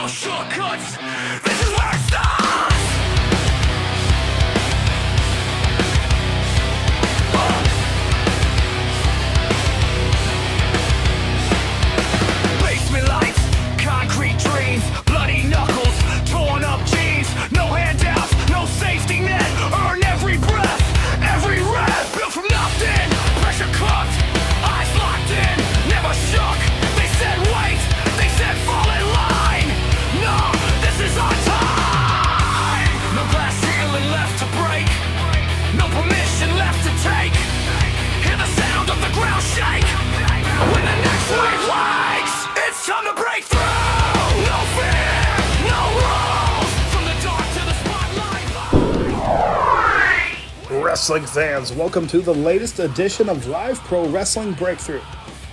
no shortcuts. This is where it starts. Basement lights, concrete dreams, bloody knuckles, torn up jeans, no handouts, no safety net. Earn every breath, every rep, built from nothing. Pressure cooked, eyes locked in, never shook. They said wait, they said fall in line. No, this is our time. No glass ceiling left to break, no permission left to take. Hear the sound of the ground shake when the next wave wakes. It's time to break through. No fear, no rules. From the dark to the spotlight. Wrestling fans, welcome to the latest edition of Live Pro Wrestling Breakthrough.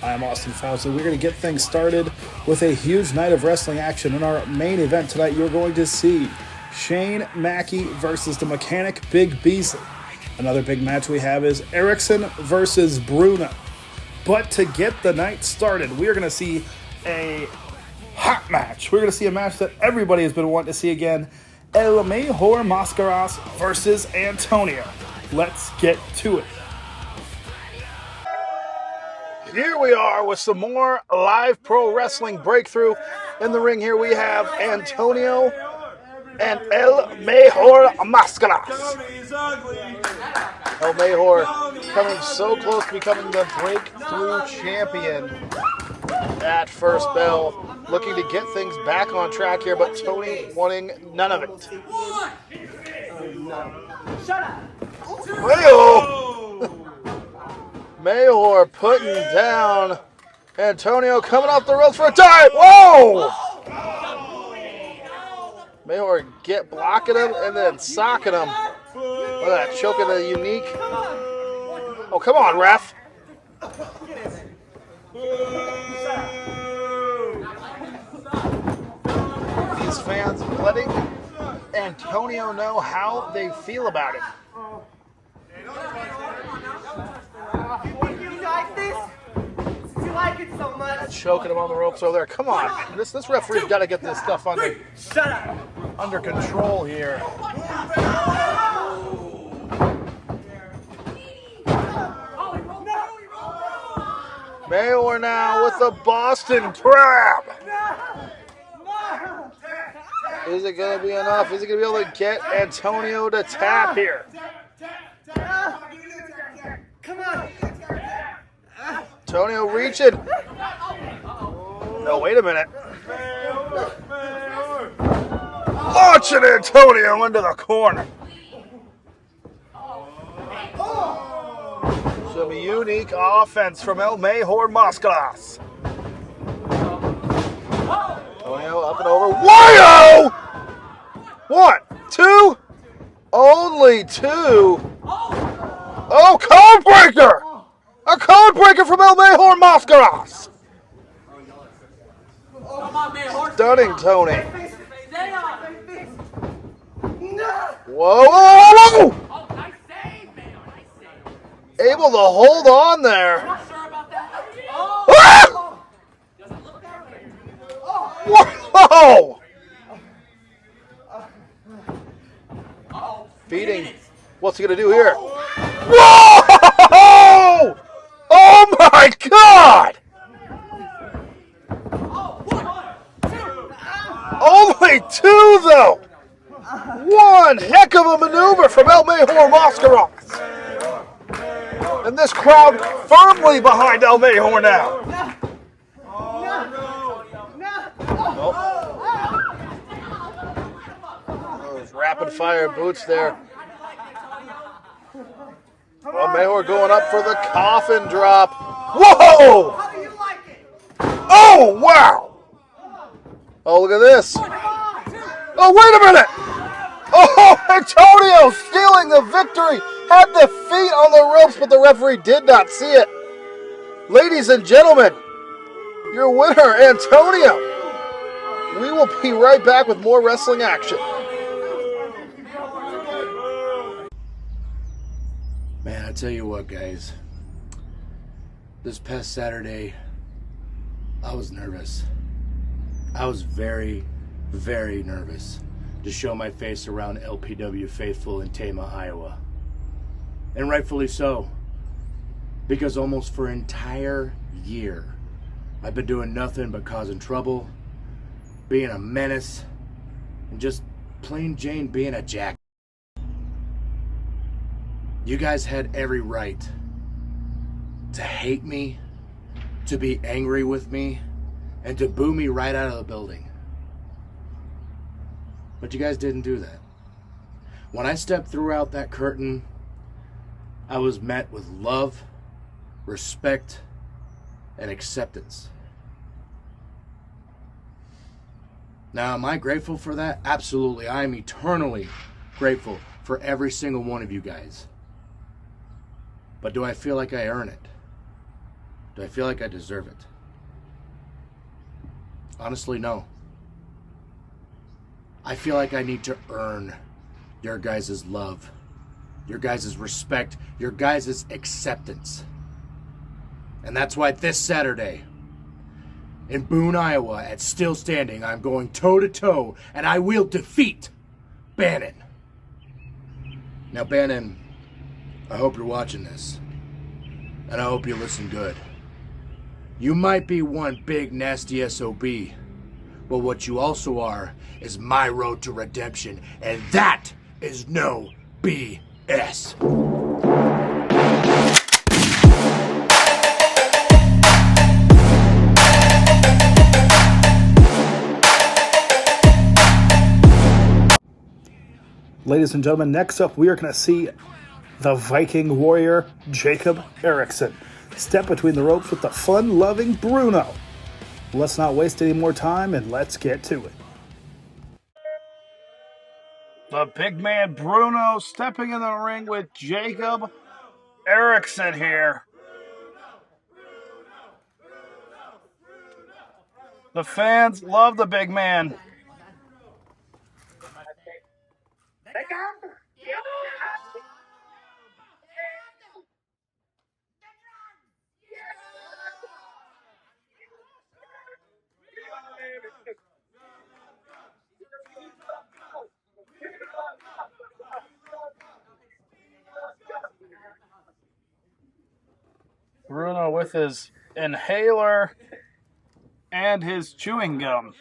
I'm Austin Fauci. We're going to get things started with a huge night of wrestling action. In our main event tonight, you're going to see Shane Mackey versus the Mechanic Big Beasley. Another big match we have is Erickson versus Bruno. But to get the night started, we're going to see a hot match. We're going to see a match that everybody has been wanting to see again. El Mejor Mascaras versus Antonio. Let's get to it. Here we are with some more Live Pro Wrestling Breakthrough. In the ring here we have Antonio and El Mejor Mascaras. El Mejor coming so close to becoming the Breakthrough champion at First Bell. Looking to get things back on track here, but Tony wanting none of it. Shut up! Mejor putting down Antonio, coming off the ropes for a dive. Whoa! Mejor blocking him and then socking him. Look at that, choking the unique. Oh, come on, ref. These fans letting Antonio know how they feel about it. You like this? You like it so much? Choking him on the ropes over there. Come on, this referee's got to get this stuff under control here. Mejor now with the Boston Crab. Is it going to be enough? Is it going to be able to get Antonio to tap here? Come on! Antonio reaching. No, wait a minute. Launching Antonio into the corner. Some unique offense from El Mejor Mascaras. Antonio up and over. Whoa! 1, 2. Only 2. Oh, code breaker! A code breaker from El Mejor Mascaras. Stunning Tony. Whoa, whoa, whoa! Able to hold on there. Ah! Whoa! Feeding. What's he going to do here? Whoa! Oh my God! Only 2 though. One heck of a maneuver from El Mejor Mascaras. And this crowd firmly behind El Mejor now. Those rapid fire boots there. El Mejor going up for the coffin drop. Whoa! Oh, wow! Oh, look at this. Oh, wait a minute! Oh, Antonio stealing the victory. Had the feet on the ropes, but the referee did not see it. Ladies and gentlemen, your winner, Antonio. We will be right back with more wrestling action. Man, I tell you what, guys. This past Saturday, I was nervous. I was very, very nervous to show my face around LPW faithful in Tama, Iowa. And rightfully so, because almost for an entire year, I've been doing nothing but causing trouble, being a menace, and just plain Jane being a jack. You guys had every right to hate me, to be angry with me, and to boo me right out of the building. But you guys didn't do that. When I stepped through out that curtain, I was met with love, respect, and acceptance. Now, am I grateful for that? Absolutely. I am eternally grateful for every single one of you guys. But do I feel like I earn it? Do I feel like I deserve it? Honestly, no. I feel like I need to earn your guys' love, your guys' respect, your guys' acceptance. And that's why this Saturday, in Boone, Iowa, at Still Standing, I'm going toe-to-toe, and I will defeat Bannon. Now, Bannon, I hope you're watching this, and I hope you listen good. You might be one big, nasty SOB, but what you also are is my road to redemption, and that is no BS. Ladies and gentlemen, next up we are going to see the Viking warrior Jacob Erickson step between the ropes with the fun-loving Bruno. Let's not waste any more time and let's get to it. The big man Bruno stepping in the ring with Jacob Erickson here. The fans love the big man. Bruno with his inhaler and his chewing gum.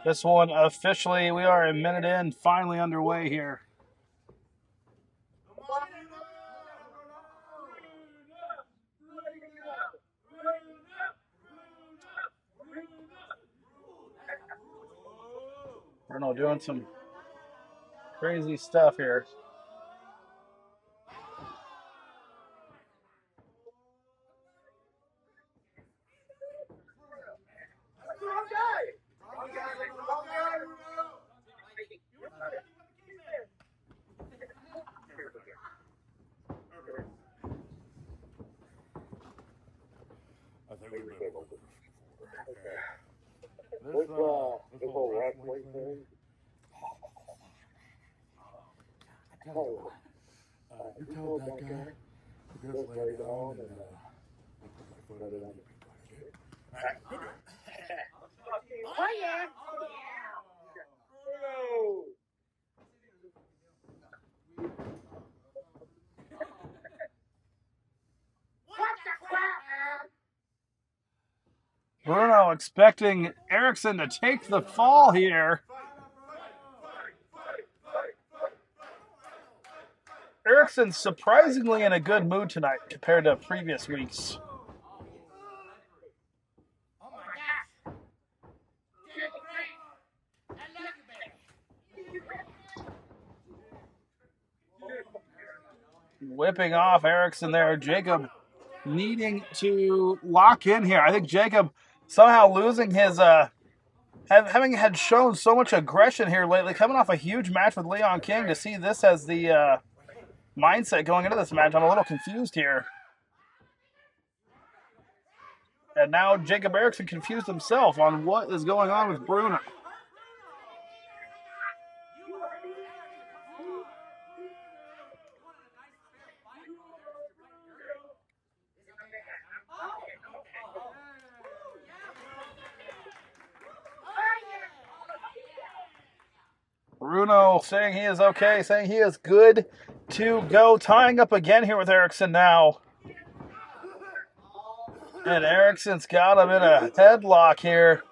This one officially, we are a minute in, finally underway here. Bruno doing some crazy stuff here. This whole wrestling thing. You told that guy to just lay down and put it in. Oh yeah! Bruno expecting Erickson to take the fall here. Erickson's surprisingly in a good mood tonight compared to previous weeks. Whipping off Erickson there. Jacob needing to lock in here. I think Jacob somehow losing his, having had shown so much aggression here lately, coming off a huge match with Leon King, to see this as the mindset going into this match. I'm a little confused here. And now Jacob Erickson confused himself on what is going on with Bruno. Bruno saying he is okay, saying he is good to go. Tying up again here with Erickson now. And Erickson's got him in a headlock here.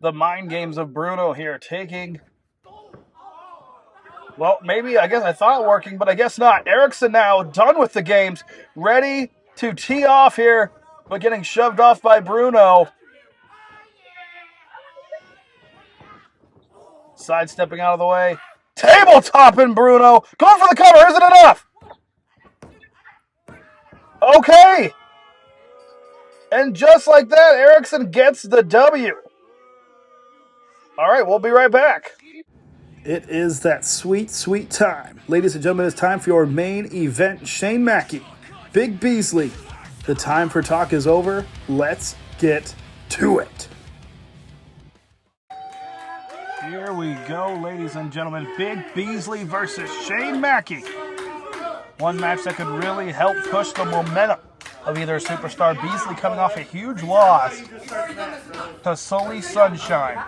The mind games of Bruno here taking, well, maybe, I guess I thought working, but I guess not. Erickson now done with the games, ready to tee off here, but getting shoved off by Bruno. Sidestepping out of the way. Tabletopping Bruno. Going for the cover. Is it enough? Okay. And just like that, Erickson gets the W. All right, we'll be right back. It is that sweet, sweet time. Ladies and gentlemen, it's time for your main event. Shane Mackey, Big Beasley. The time for talk is over. Let's get to it. Here we go, ladies and gentlemen. Big Beasley versus Shane Mackey. One match that could really help push the momentum of either superstar. Beasley coming off a huge loss to Sully Sunshine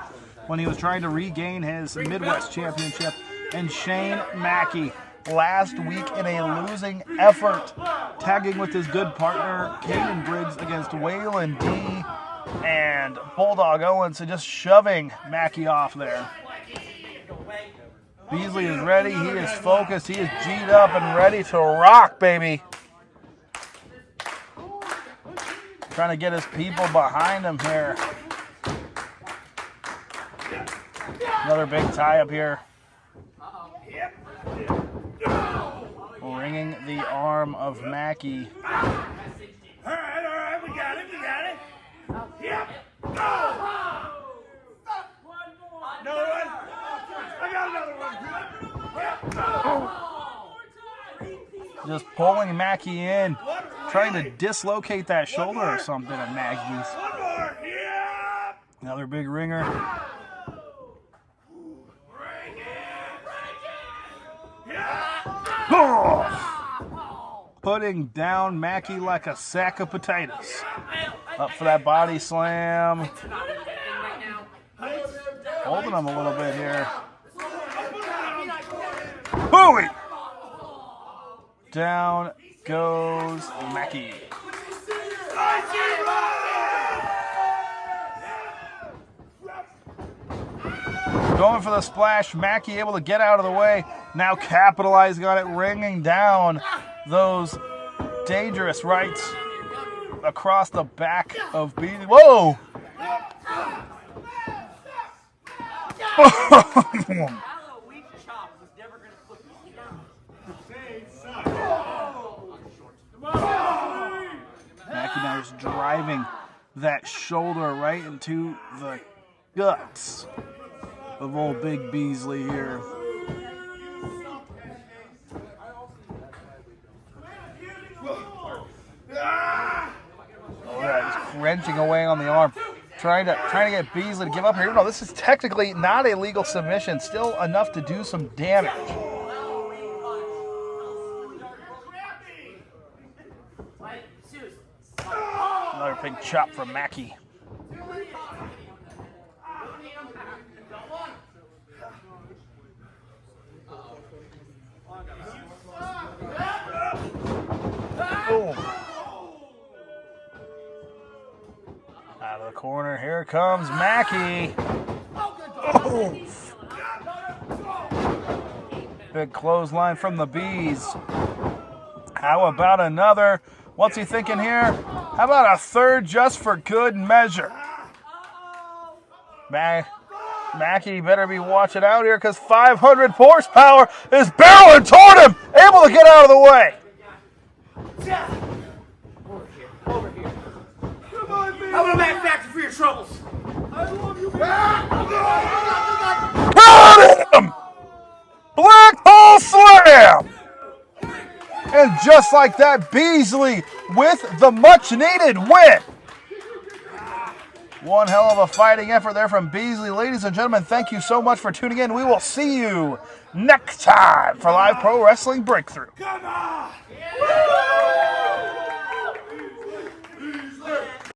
when he was trying to regain his Midwest Championship. And Shane Mackey last week in a losing effort, tagging with his good partner, Caden Briggs, against Waylon D. and Bulldog Owens, and just shoving Mackey off there. Beasley is ready. He is focused. He is G'd up and ready to rock, baby. Trying to get his people behind him here. Another big tie up here. Ringing the arm of Mackey. All right, we got it. Yep, go! Another one. I got another one. Just pulling Mackey in, trying to dislocate that shoulder or something of Mackey's. One more. Yep. Another big ringer. Oh! Putting down Mackey like a sack of potatoes. Up for that body slam. Holding him a little bit here. Hooey! Down goes Mackey. Going for the splash. Mackey able to get out of the way. Now capitalizing on it, ringing down those dangerous rights across the back of Beasley. Whoa! Mackey now is driving that shoulder right into the guts of old Big Beasley here. Oh yeah, he's wrenching away on the arm, trying to get Beasley to give up here. No, this is technically not a legal submission, still enough to do some damage. Another big chop from Mackey. Boom. Out of the corner, here comes Mackey. Oh. Big clothesline from the Bees. How about another What's he thinking here? How about a third just for good measure? Mackey better be watching out here because 500 horsepower is barreling toward him. Able to get out of the way. Over here. How about a manufacturer for your troubles? Got him! Black hole slam! And just like that, Beasley with the much-needed win. One hell of a fighting effort there from Beasley. Ladies and gentlemen, thank you so much for tuning in. We will see you next time for Live Pro Wrestling Breakthrough. Come on!